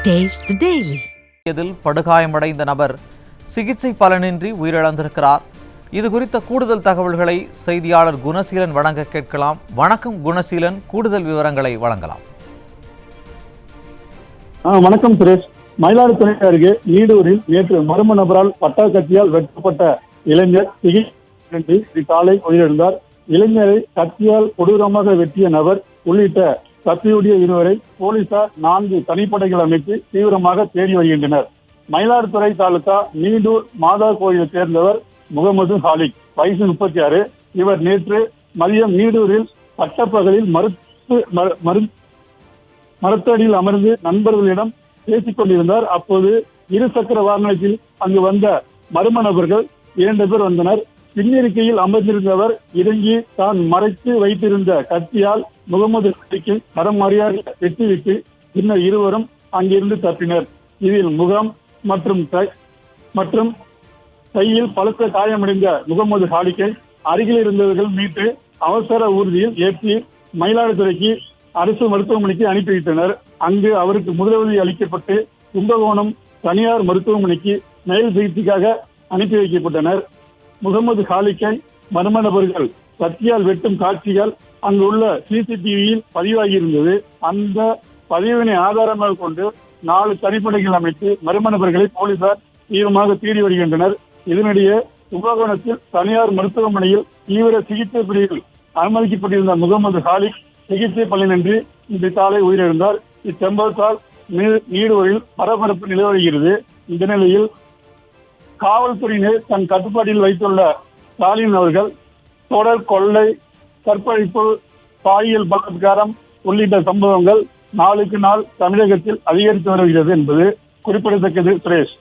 Taste the Daily. இதில் படுகாயமடைந்த நபர் சிகிச்சை பலனின்றி உயிரிழந்திருக்கிறார். இது குறித்த கூடுதல் தகவல்களை செய்தியாளர் குணசீலன் வழங்க கேட்கலாம். வணக்கம் குணசீலன், கூடுதல் விவரங்களை வழங்கலாம். வணக்கம் சுரேஷ். மயிலாடுதுறை அருகே நீடூரில் நேற்று மர்ம நபரால் பட்டா கத்தியால் வெட்டப்பட்ட இளைஞர் சிகிச்சை காலை உயிரிழந்தார். இளைஞரை கத்தியால் கொடூரமாக வெட்டிய நபர் உள்ளிட்ட தப்பியோடிய இருவரை போலீசார் 4 தனிப்படைகள் அமைத்து தீவிரமாக தேடி வருகின்றனர். மயிலாடுதுறை தாலுகா நீடூர் மாதா கோயிலை சேர்ந்தவர் முகமது ஹாலிக், வயசு 36. இவர் நேற்று மதியம் நீடூரில் பட்டப்பகலில் மரத்தடியில் அமர்ந்து நண்பர்களிடம் பேசிக் கொண்டிருந்தார். அப்போது இருசக்கர வாகனத்தில் அங்கு வந்த மர்ம நபர்கள் 2 பேர் வந்தனர். பின்னிருக்கையில் அமர்ந்திருந்தவர் இறங்கி தான் மறைத்து வைத்திருந்த கத்தியால் முகமது ஹாலிக்கை மரமறியாக வெட்டிவிட்டு பின்னர் இருவரும் அங்கிருந்து தப்பினர். இதில் முகம் மற்றும் கையில் பலத்த காயமடைந்த முகமது ஹாலிக்கை அருகில் இருந்தவர்கள் மீட்டு அவசர ஊர்தியில் ஏற்றி மயிலாடுதுறைக்கு அரசு மருத்துவமனைக்கு அனுப்பி வைத்தனர். அங்கு அவருக்கு முதலுதவி அளிக்கப்பட்டு கும்பகோணம் தனியார் மருத்துவமனைக்கு மேல் சிகிச்சைக்காக அனுப்பி வைக்கப்பட்டனர். முகமது ஹாலிக்கை மர்ம நபர்கள் கத்தியால் வெட்டும் காட்சிகள் அங்குள்ள சிசிடிவியில் பதிவாகியிருந்தது. அந்த பதிவினை ஆதாரமாக கொண்டு 4 தனிப்படைகள் அமைத்து மர்ம நபர்களை போலீசார் தீவிரமாக தேடி வருகின்றனர். இதனிடையே கும்பகோணத்தில் தனியார் மருத்துவமனையில் தீவிர சிகிச்சை பிரிவில் அனுமதிக்கப்பட்டிருந்த முகமது ஹாலிக் சிகிச்சை பலனின்றி இன்று காலை உயிரிழந்தார். இச்சம்பவத்தால் நீடூரில் பரபரப்பு நிலவுகிறது. இந்த நிலையில் காவல்துறையினர் தன் கட்டுப்பாட்டில் வைத்துள்ள ஸ்டாலின் அவர்கள் தொடர் கொள்ளை, கற்பழிப்பு, பாலியல் பலாத்காரம் உள்ளிட்ட சம்பவங்கள் நாளுக்கு நாள் தமிழகத்தில் அதிகரித்து வருகிறது என்பது குறிப்பிடத்தக்கது. சுரேஷ்.